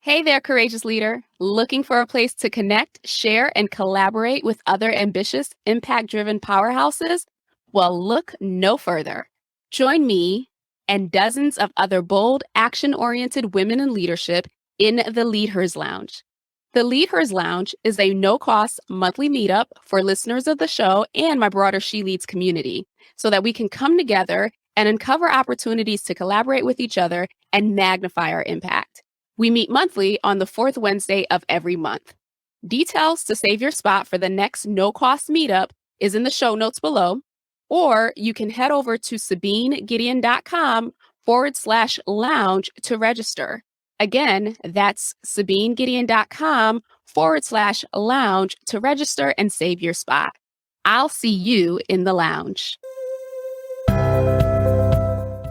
Hey there, courageous leader. Looking for a place to connect, share, and collaborate with other ambitious, impact-driven powerhouses? Well, look no further. Join me and dozens of other bold, action-oriented women in leadership in the Lead Hers Lounge. The Lead Hers Lounge is a no-cost monthly meetup for listeners of the show and my broader She Leads community so that we can come together and uncover opportunities to collaborate with each other and magnify our impact. We meet monthly on the fourth Wednesday of every month. Details to save your spot for the next no-cost meetup is in the show notes below, or you can head over to SabineGideon.com/lounge to register. Again, that's SabineGideon.com/lounge to register and save your spot. I'll see you in the lounge.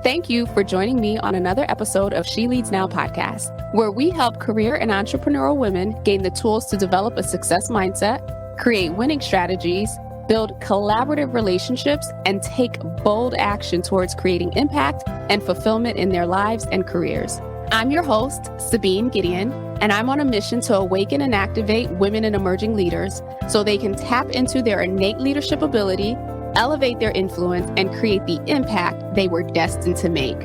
Thank you for joining me on another episode of She Leads Now podcast, where we help career and entrepreneurial women gain the tools to develop a success mindset, create winning strategies, build collaborative relationships, and take bold action towards creating impact and fulfillment in their lives and careers. I'm your host, Sabine Gideon, and I'm on a mission to awaken and activate women and emerging leaders so they can tap into their innate leadership ability, elevate their influence, and create the impact they were destined to make.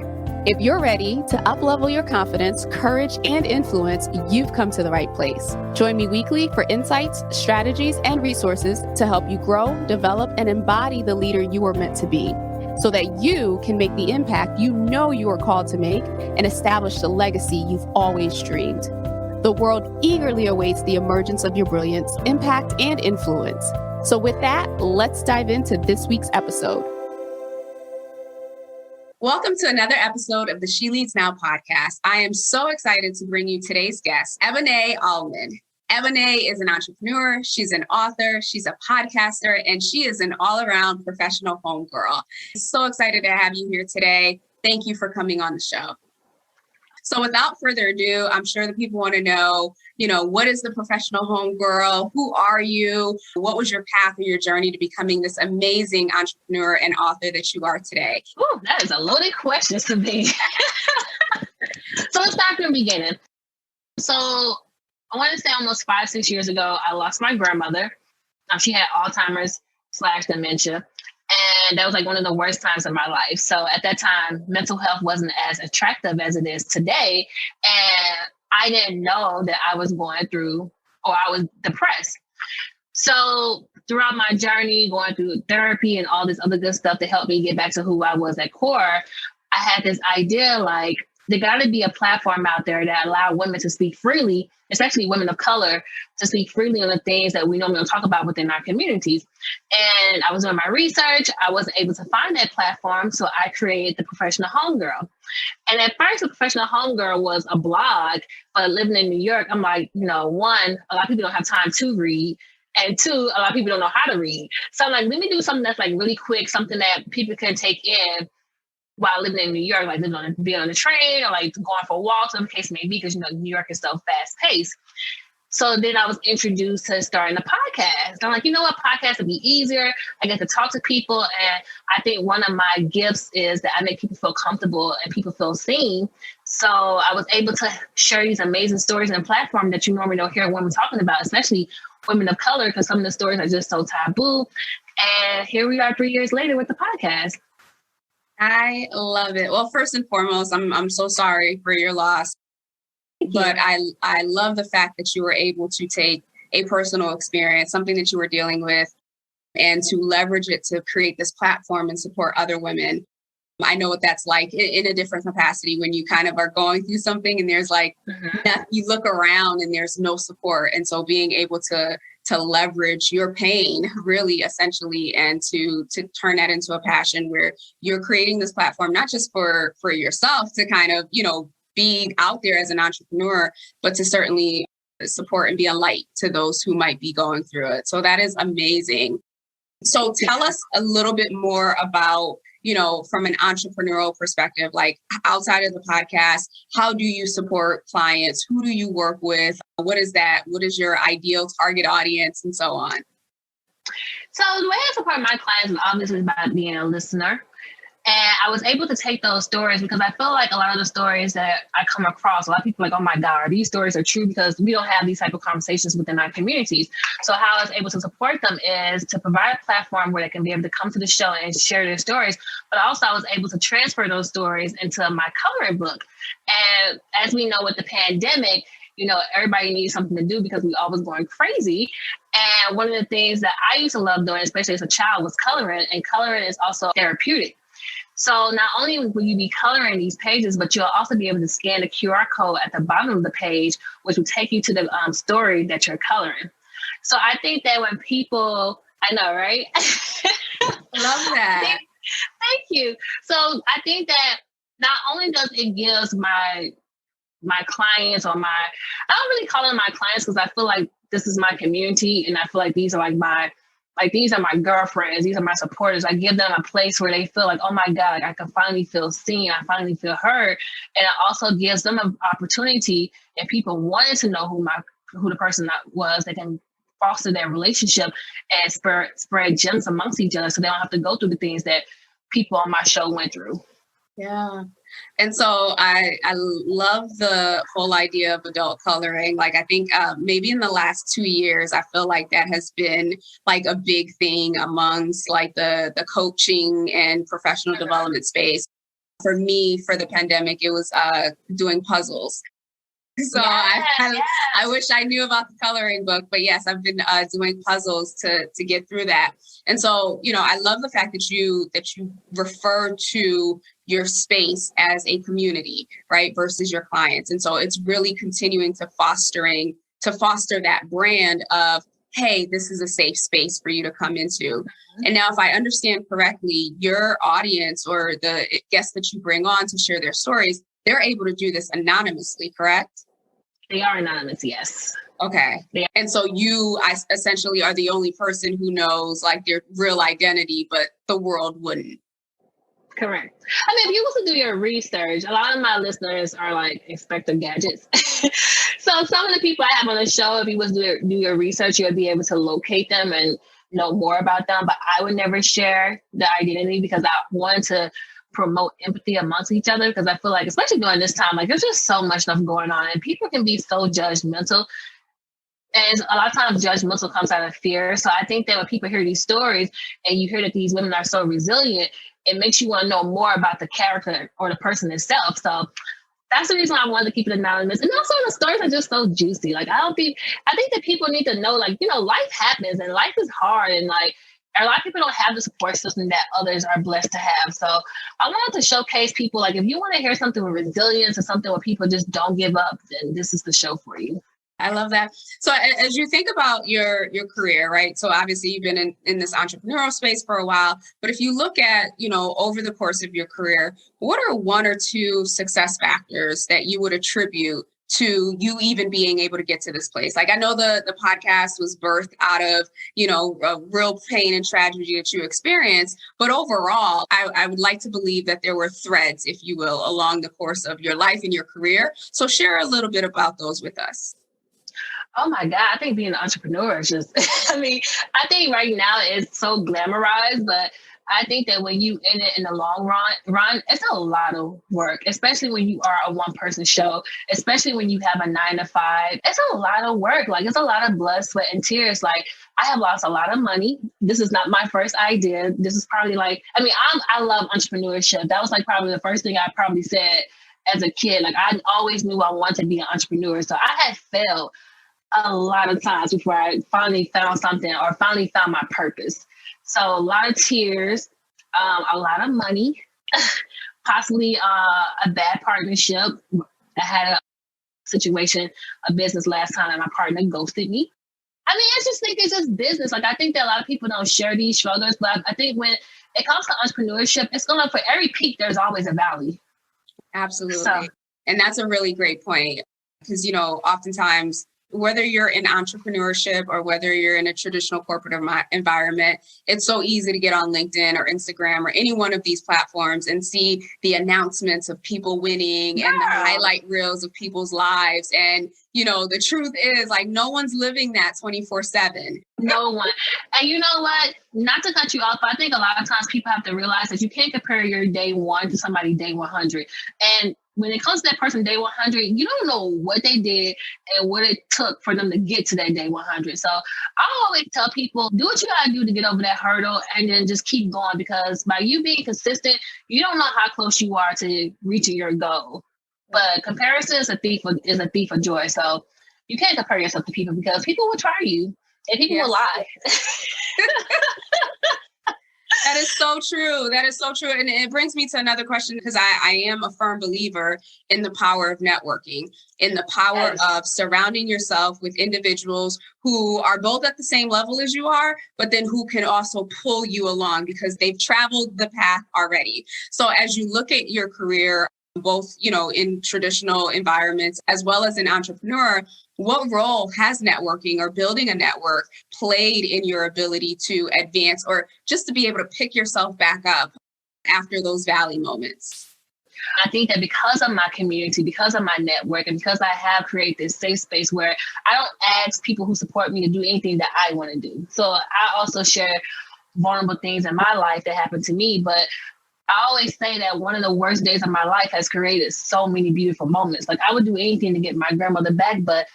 If you're ready to uplevel your confidence, courage, and influence, you've come to the right place. Join me weekly for insights, strategies, and resources to help you grow, develop, and embody the leader you are meant to be, so that you can make the impact you know you are called to make and establish the legacy you've always dreamed. The world eagerly awaits the emergence of your brilliance, impact, and influence. So with that, let's dive into this week's episode. Welcome to another episode of the She Leads Now podcast. I am so excited to bring you today's guest, Eboné Almon. Eboné is an entrepreneur, she's an author, she's a podcaster, and she is an all-around professional homegirl. So excited to have you here today. Thank you for coming on the show. So without further ado, I'm sure the people want to know, what is the professional homegirl? Who are you? What was your path or your journey to becoming this amazing entrepreneur and author that you are today? Oh, that is a loaded question to me. So let's start from the beginning. So I want to say almost 5-6 years ago, I lost my grandmother. She had Alzheimer's/dementia. And that was like one of the worst times of my life. So at that time, mental health wasn't as attractive as it is today. And I didn't know that I was going through, or I was depressed. So throughout my journey, going through therapy and all this other good stuff to help me get back to who I was at core, I had this idea like, there got to be a platform out there that allow women to speak freely, especially women of color, to speak freely on the things that we normally don't talk about within our communities. And I was doing my research. I wasn't able to find that platform, so I created the Professional Homegirl. And at first, the Professional Homegirl was a blog, but living in New York, I'm like, one, a lot of people don't have time to read. And two, a lot of people don't know how to read. So I'm like, let me do something that's like really quick, something that people can take in while living in New York, like being on the train or like going for walks, whatever the case may be, because New York is so fast paced. So then I was introduced to starting a podcast. I'm like, podcasts would be easier. I get to talk to people. And I think one of my gifts is that I make people feel comfortable and people feel seen. So I was able to share these amazing stories on a platform that you normally don't hear women talking about, especially women of color, because some of the stories are just so taboo. And here we are 3 years later with the podcast. I love it. Well, first and foremost, I'm so sorry for your loss, but I love the fact that you were able to take a personal experience, something that you were dealing with, and to leverage it to create this platform and support other women. I know what that's like in a different capacity when you kind of are going through something and there's like, you look around and there's no support. And so being able to leverage your pain really essentially and to turn that into a passion where you're creating this platform, not just for yourself to kind of, be out there as an entrepreneur, but to certainly support and be a light to those who might be going through it. So that is amazing. So tell us a little bit more about, from an entrepreneurial perspective, like outside of the podcast, how do you support clients? Who do you work with? What is that? What is your ideal target audience and so on? So the way I support my clients is obviously by being a listener. And I was able to take those stories because I feel like a lot of the stories that I come across, a lot of people are like, oh my God, these stories are true because we don't have these type of conversations within our communities. So how I was able to support them is to provide a platform where they can be able to come to the show and share their stories. But also I was able to transfer those stories into my coloring book. And as we know with the pandemic, everybody needs something to do because we all was going crazy. And one of the things that I used to love doing, especially as a child, was coloring. And coloring is also therapeutic. So not only will you be coloring these pages, but you'll also be able to scan the QR code at the bottom of the page, which will take you to the story that you're coloring. So I think that when people, I know, right? Love that. Thank you. So I think that not only does it give my clients or I don't really call them my clients because I feel like this is my community and I feel like these are these are my girlfriends. These are my supporters. I give them a place where they feel like, oh my God, I can finally feel seen. I finally feel heard. And it also gives them an opportunity if people wanted to know who the person that was, they can foster their relationship and spread gems amongst each other so they don't have to go through the things that people on my show went through. Yeah. And so I love the whole idea of adult coloring. Like, I think maybe in the last 2 years, I feel like that has been like a big thing amongst like the coaching and professional development space. For me, for the pandemic, it was doing puzzles. So I wish I knew about the coloring book, but yes, I've been doing puzzles to get through that. And so, I love the fact that you refer to your space as a community, right, versus your clients. And so it's really continuing to foster that brand of, hey, this is a safe space for you to come into. Mm-hmm. And now, if I understand correctly, your audience or the guests that you bring on to share their stories, they're able to do this anonymously, correct? They are anonymous, yes. Okay. And so you essentially are the only person who knows like their real identity, but the world wouldn't. Correct. I mean, if you was to do your research, a lot of my listeners are like Inspector Gadgets. So some of the people I have on the show, if you was to do your research, you'll be able to locate them and know more about them. But I would never share the identity because I want to promote empathy amongst each other, because I feel like, especially during this time, like there's just so much stuff going on and people can be so judgmental. And a lot of times judgmental comes out of fear. So I think that when people hear these stories and you hear that these women are so resilient, it makes you want to know more about the character or the person itself. So that's the reason I wanted to keep it anonymous. And also the stories are just so juicy. Like I think that people need to know, like, life happens and life is hard, and like a lot of people don't have the support system that others are blessed to have. So I wanted to showcase people, like, if you want to hear something with resilience or something where people just don't give up, then this is the show for you. I love that. So as you think about your career, right? So obviously you've been in this entrepreneurial space for a while, but if you look at, over the course of your career, what are one or two success factors that you would attribute to you even being able to get to this place? Like, I know the podcast was birthed out of, real pain and tragedy that you experienced, but overall, I would like to believe that there were threads, if you will, along the course of your life and your career. So share a little bit about those with us. Oh my God, I think being an entrepreneur is just, I think right now it's so glamorized, but I think that when you in it in the long run, it's a lot of work, especially when you are a one-person show, especially when you have a 9-to-5. It's a lot of work. Like, it's a lot of blood, sweat, and tears. Like, I have lost a lot of money. This is not my first idea. This is probably like, I love entrepreneurship. That was like probably the first thing I probably said as a kid. Like, I always knew I wanted to be an entrepreneur. So I had failed a lot of times before I finally found something or finally found my purpose. So a lot of tears, a lot of money, possibly a bad partnership. I had a situation, a business last time, and my partner ghosted me. I just think it's just business. Like, I think that a lot of people don't share these struggles, but I think when it comes to entrepreneurship, it's going to, for every peak, there's always a valley. Absolutely. And that's a really great point because, oftentimes Whether you're in entrepreneurship or whether you're in a traditional corporate environment, it's so easy to get on LinkedIn or Instagram or any one of these platforms and see the announcements of people winning and the highlight reels of people's lives. And, the truth is like no one's living that 24/7. No one. And you know what? Not to cut you off, but I think a lot of times people have to realize that you can't compare your day one to somebody day 100. And when it comes to that person day 100, you don't know what they did and what it took for them to get to that day 100. So I always tell people, do what you got to do to get over that hurdle and then just keep going, because by you being consistent, you don't know how close you are to reaching your goal. But comparison is a thief of joy. So you can't compare yourself to people because people will try you and people will lie. That is so true. That is so true. And it brings me to another question, because I am a firm believer in the power of networking, in the power of surrounding yourself with individuals who are both at the same level as you are, but then who can also pull you along because they've traveled the path already. So as you look at your career, both, in traditional environments as well as an entrepreneur, what role has networking or building a network played in your ability to advance or just to be able to pick yourself back up after those valley moments? I think that because of my community, because of my network, and because I have created this safe space where I don't ask people who support me to do anything that I want to do. So I also share vulnerable things in my life that happened to me, but I always say that one of the worst days of my life has created so many beautiful moments. Like I would do anything to get my grandmother back, but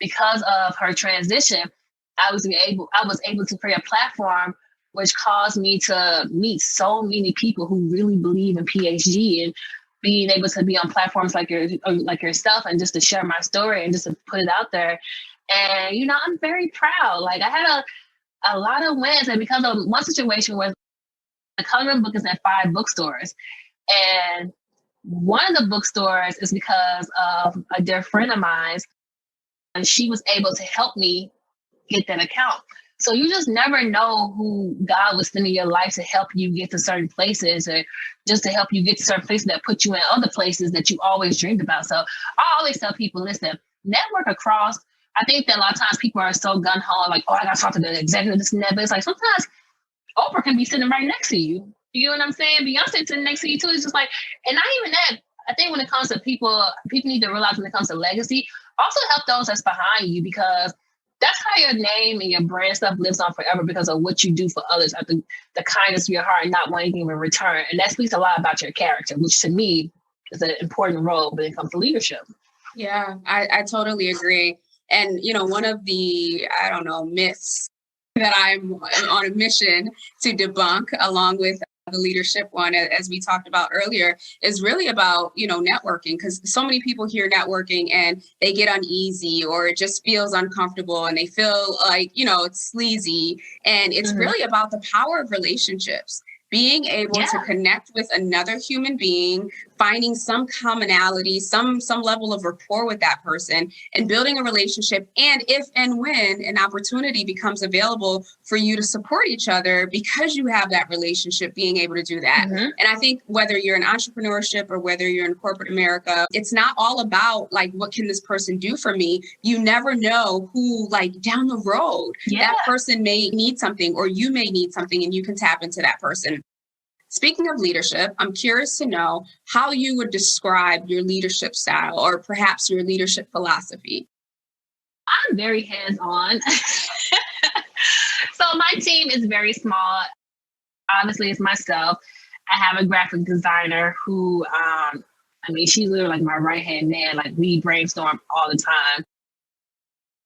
because of her transition, I was able to create a platform which caused me to meet so many people who really believe in PhD, and being able to be on platforms like yourself and just to share my story and just to put it out there. And I'm very proud. Like I had a lot of wins, and because of one situation where the coloring book is at 5 bookstores. And one of the bookstores is because of a dear friend of mine, and she was able to help me get that account. So you just never know who God was sending your life to help you get to certain places, or just to help you get to certain places that put you in other places that you always dreamed about. So I always tell people, listen, network across. I think that a lot of times people are so gun-ho, like, oh, I got to talk to the executive, this and that. But it's like sometimes Oprah can be sitting right next to you. You know what I'm saying? Beyonce sitting next to you too. It's just like, and not even that. I think when it comes to people need to realize when it comes to legacy, also help those that's behind you, because that's how your name and your brand stuff lives on forever, because of what you do for others, at the kindness of your heart and not wanting anything in return. And that speaks a lot about your character, which to me is an important role when it comes to leadership. Yeah, I totally agree. And, one of the, myths that I'm on a mission to debunk, along with the leadership one, as we talked about earlier, is really about, networking, because so many people hear networking and they get uneasy, or it just feels uncomfortable and they feel like, it's sleazy. And it's really about the power of relationships. Being able to connect with another human being, finding some commonality, some level of rapport with that person, and building a relationship. And if and when an opportunity becomes available for you to support each other because you have that relationship, being able to do that. And I think whether you're in entrepreneurship or whether you're in corporate America, it's not all about like, what can this person do for me? You never know who, like, down the road, that person may need something, or you may need something, and you can tap into that person. Speaking of leadership, I'm curious to know how you would describe your leadership style, or perhaps your leadership philosophy. I'm very hands-on. So my team is very small. Obviously, it's myself. I have a graphic designer who, she's literally like my right-hand man. Like, we brainstorm all the time.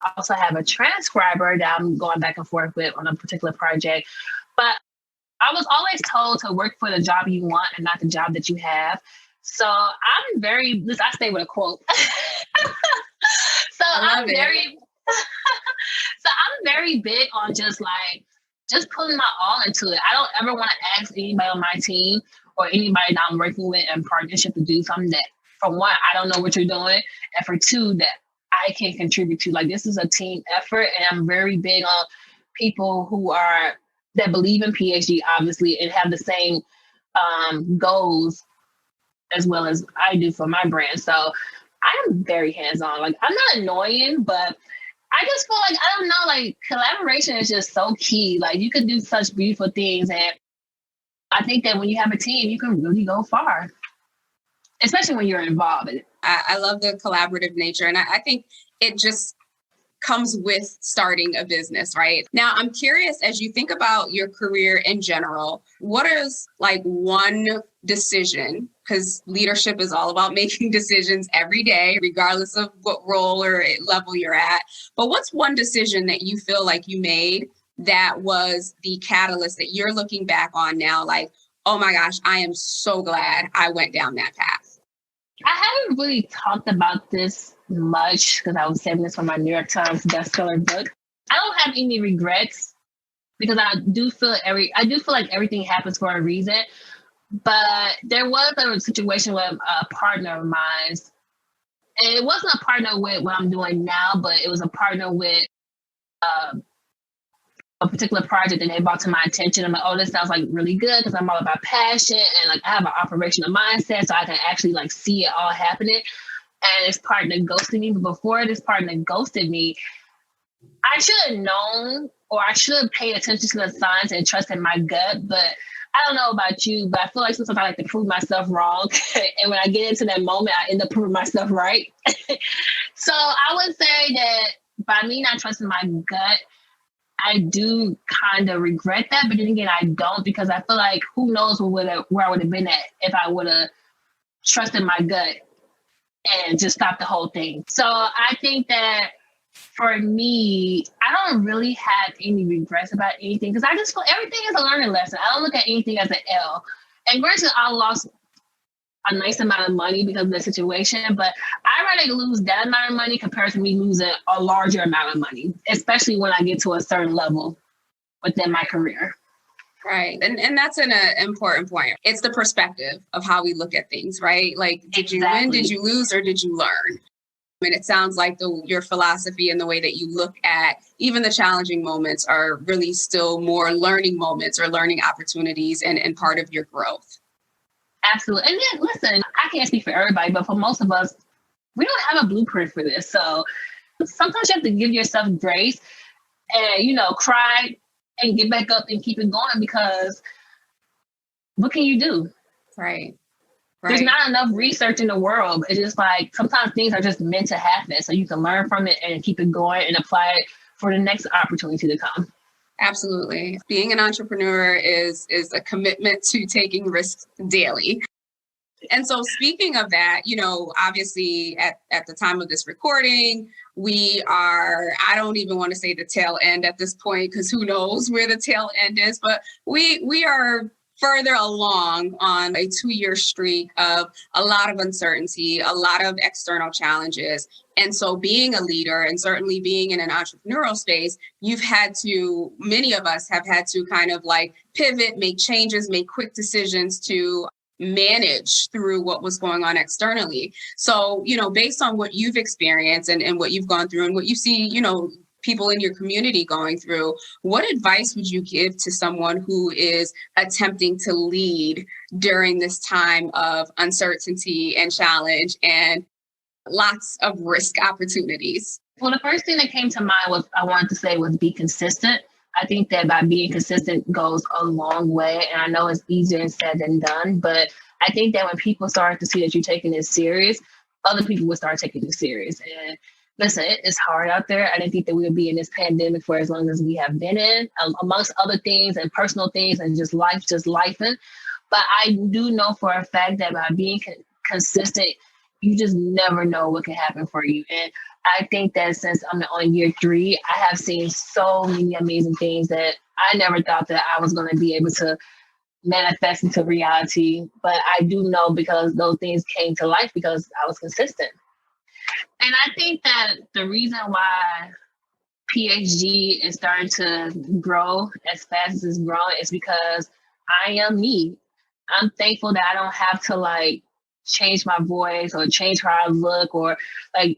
I also have a transcriber that I'm going back and forth with on a particular project. But I was always told to work for the job you want and not the job that you have. So I stay with a quote. I'm very big on just putting my all into it. I don't ever want to ask anybody on my team or anybody that I'm working with in partnership to do something that, for one, I don't know what you're doing, and for two, that I can contribute to. Like, this is a team effort, and I'm very big on people that believe in PhD, obviously, and have the same goals as well as I do for my brand. So I am very hands-on. Like, I'm not annoying, but I just feel like, I don't know, like collaboration is just so key. Like you can do such beautiful things. And I think that when you have a team, you can really go far, especially when you're involved in it. I love the collaborative nature. And I think it just comes with starting a business, right? Now, I'm curious, as you think about your career in general, what is like one decision, because leadership is all about making decisions every day, regardless of what role or level you're at. But what's one decision that you feel like you made that was the catalyst that you're looking back on now, like, oh my gosh, I am so glad I went down that path? I haven't really talked about this much because I was saving this for my New York Times bestseller book. I don't have any regrets because I do feel like everything happens for a reason. But there was a situation with a partner of mine, and it wasn't a partner with what I'm doing now, but it was a partner with a particular project that they brought to my attention. I'm like, oh, this sounds like really good because I'm all about passion and like I have an operational mindset, so I can actually like see it all happening. And this partner ghosted me, but before this partner ghosted me, I should have known, or I should have paid attention to the signs and trusted my gut. But I don't know about you, but I feel like sometimes I like to prove myself wrong. And when I get into that moment, I end up proving myself right. So I would say that by me not trusting my gut, I do kind of regret that. But then again, I don't, because I feel like who knows where I would have been at if I would have trusted my gut and just stopped the whole thing. So I think that for me, I don't really have any regrets about anything because I just feel everything is a learning lesson. I don't look at anything as an L. And granted, I lost a nice amount of money because of the situation, but I'd rather lose that amount of money compared to me losing a larger amount of money, especially when I get to a certain level within my career. Right. And that's an important point. It's the perspective of how we look at things, right? Like, did you win, did you lose, or did you learn? I mean, it sounds like your philosophy and the way that you look at even the challenging moments are really still more learning moments or learning opportunities and part of your growth. Absolutely. And then, listen, I can't speak for everybody, but for most of us, we don't have a blueprint for this. So sometimes you have to give yourself grace and, cry and get back up and keep it going because what can you do? Right. There's not enough research in the world. It's just like sometimes things are just meant to happen. So you can learn from it and keep it going and apply it for the next opportunity to come. Absolutely. Being an entrepreneur is a commitment to taking risks daily. And so speaking of that, obviously at the time of this recording, we are, I don't even want to say the tail end at this point, because who knows where the tail end is, but we are further along on a 2-year streak of a lot of uncertainty, a lot of external challenges. And so being a leader and certainly being in an entrepreneurial space, many of us have had to kind of like pivot, make changes, make quick decisions to manage through what was going on externally. So, based on what you've experienced and what you've gone through and what you see, people in your community going through, what advice would you give to someone who is attempting to lead during this time of uncertainty and challenge and lots of risk opportunities? Well, the first thing that came to mind was be consistent. I think that by being consistent goes a long way. And I know it's easier said than done, but I think that when people start to see that you're taking this serious, other people will start taking it serious. And listen, it's hard out there. I didn't think that we would be in this pandemic for as long as we have been in, amongst other things and personal things and just lifing. But I do know for a fact that by being consistent, you just never know what can happen for you. And I think that since I'm on year 3, I have seen so many amazing things that I never thought that I was going to be able to manifest into reality. But I do know because those things came to life because I was consistent. And I think that the reason why PhD is starting to grow as fast as it's growing is because I am me. I'm thankful that I don't have to change my voice or change how I look, or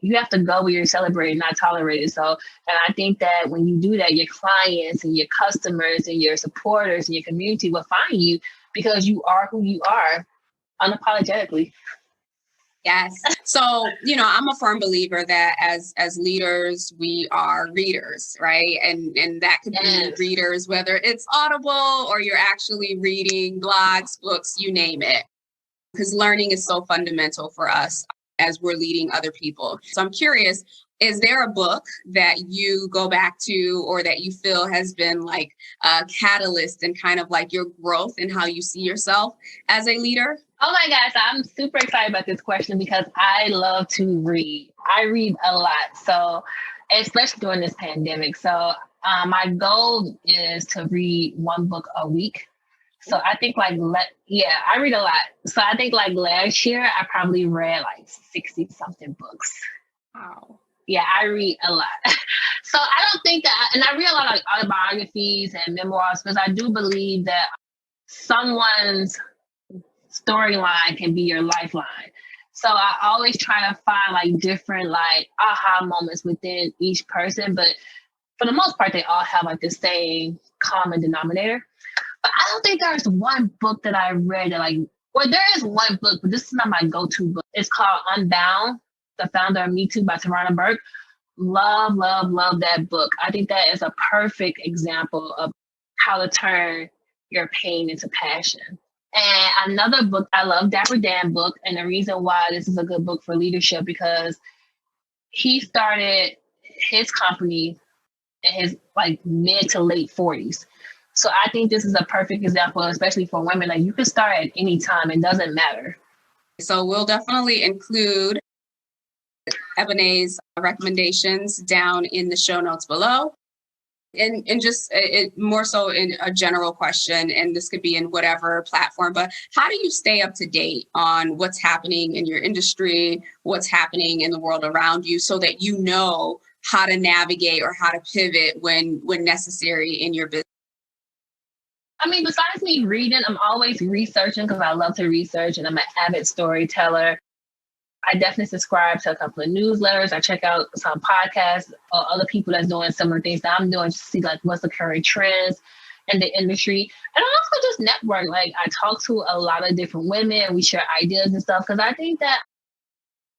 you have to go where you're celebrated, not tolerated. So, and I think that when you do that, your clients and your customers and your supporters and your community will find you because you are who you are unapologetically. Yes. So, I'm a firm believer that as leaders, we are readers, right? And that could be readers, whether it's Audible or you're actually reading blogs, books, you name it, because learning is so fundamental for us as we're leading other people. So I'm curious, is there a book that you go back to or that you feel has been like a catalyst in kind of like your growth and how you see yourself as a leader? Oh my gosh, I'm super excited about this question because I love to read. I read a lot. So, especially during this pandemic. So, my goal is to read one book a week. So I think I read a lot. So I think like last year, I probably read like 60 something books. Wow. Yeah, I read a lot. So I don't think that, and I read a lot of like autobiographies and memoirs because I do believe that someone's storyline can be your lifeline. So I always try to find like different like aha moments within each person. But for the most part, they all have like the same common denominator. But I don't think there's one book that I read that there is one book, but this is not my go-to book. It's called Unbound, The Founder of Me Too by Tarana Burke. Love, love, love that book. I think that is a perfect example of how to turn your pain into passion. And another book, I love Dapper Dan book. And the reason why this is a good book for leadership because he started his company in his like mid to late 40s. So I think this is a perfect example, especially for women. Like you can start at any time. It doesn't matter. So we'll definitely include Eboné's recommendations down in the show notes below. And just more so in a general question, and this could be in whatever platform, but how do you stay up to date on what's happening in your industry, what's happening in the world around you so that you know how to navigate or how to pivot when necessary in your business? I mean, besides me reading, I'm always researching because I love to research and I'm an avid storyteller. I definitely subscribe to a couple of newsletters. I check out some podcasts or other people that's doing similar things that I'm doing to see like what's the current trends in the industry. And I also just network. Like I talk to a lot of different women. We share ideas and stuff because I think that,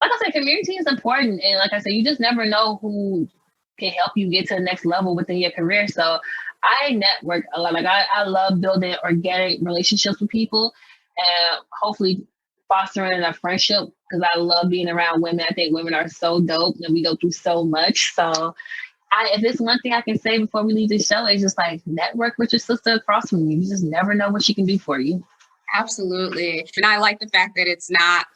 like I said, community is important. And like I said, you just never know who can help you get to the next level within your career. So I network a lot. Like I love building organic relationships with people and hopefully fostering a friendship because I love being around women. I think women are so dope and we go through so much. So if there's one thing I can say before we leave the show, it's just like network with your sister across from you. You just never know what she can do for you. Absolutely. And I like the fact that it's not,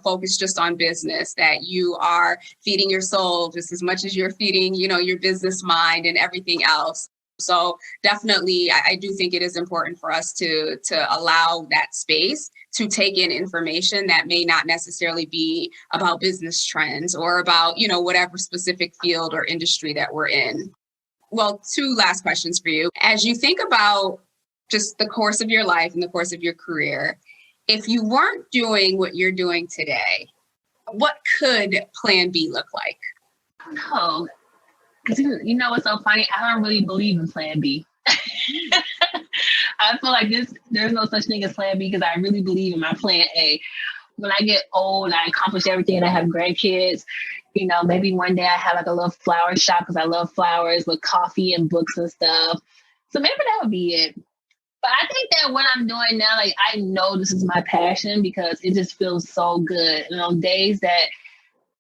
focused just on business, that you are feeding your soul just as much as you're feeding, your business mind and everything else. So definitely, I do think it is important for us to allow that space to take in information that may not necessarily be about business trends or about, whatever specific field or industry that we're in. Well, two last questions for you. As you think about just the course of your life and the course of your career, if you weren't doing what you're doing today, what could Plan B look like? No, because you know what's so funny? I don't really believe in Plan B. I feel like there's no such thing as Plan B because I really believe in my Plan A. When I get old and I accomplish everything and I have grandkids, maybe one day I have like a little flower shop because I love flowers with coffee and books and stuff. So maybe that would be it. But I think that what I'm doing now, like I know this is my passion because it just feels so good. And on days that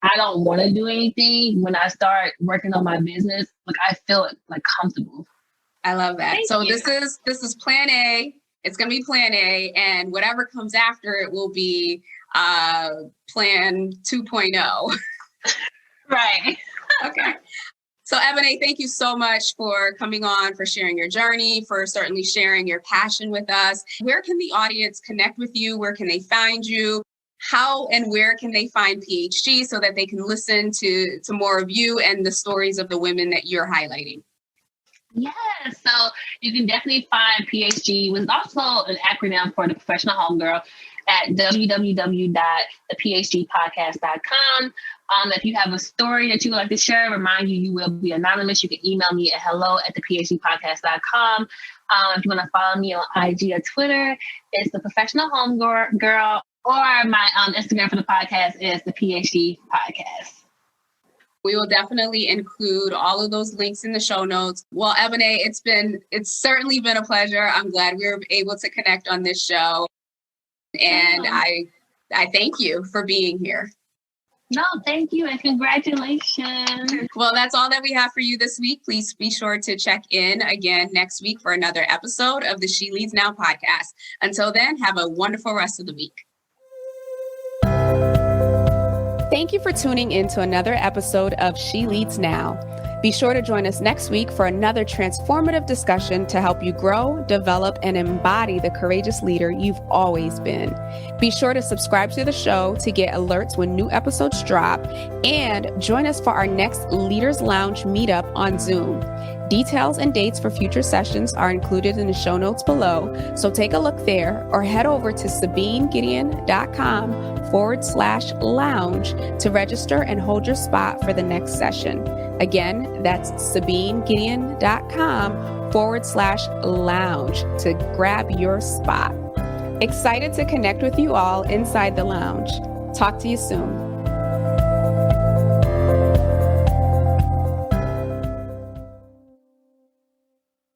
I don't want to do anything, when I start working on my business, like I feel like comfortable. I love that. Thank so you. This is Plan A. It's going to be Plan A, and whatever comes after it will be Plan 2.0. Right. Okay. So Ebone, thank you so much for coming on, for sharing your journey, for certainly sharing your passion with us. Where can the audience connect with you? Where can they find you? How and where can they find PHG so that they can listen to more of you and the stories of the women that you're highlighting? Yes, so you can definitely find PHG, which is also an acronym for the Professional Homegirl, at www.thephgpodcast.com. If you have a story that you would like to share, remind you will be anonymous. You can email me at hello@thephgpodcast.com. If you want to follow me on IG or Twitter, it's the Professional Homegirl. Or my Instagram for the podcast is the PhD Podcast. We will definitely include all of those links in the show notes. Well, Eboné, it's certainly been a pleasure. I'm glad we were able to connect on this show. And I thank you for being here. No, thank you and congratulations. Well, that's all that we have for you this week. Please be sure to check in again next week for another episode of the She Leads Now podcast. Until then, have a wonderful rest of the week. Thank you for tuning in to another episode of She Leads Now. Be sure to join us next week for another transformative discussion to help you grow, develop, and embody the courageous leader you've always been. Be sure to subscribe to the show to get alerts when new episodes drop, and join us for our next Leaders Lounge meetup on Zoom. Details and dates for future sessions are included in the show notes below, so take a look there or head over to sabinegideon.com/lounge to register and hold your spot for the next session. Again, that's sabinegideon.com/lounge to grab your spot. Excited to connect with you all inside the lounge. Talk to you soon.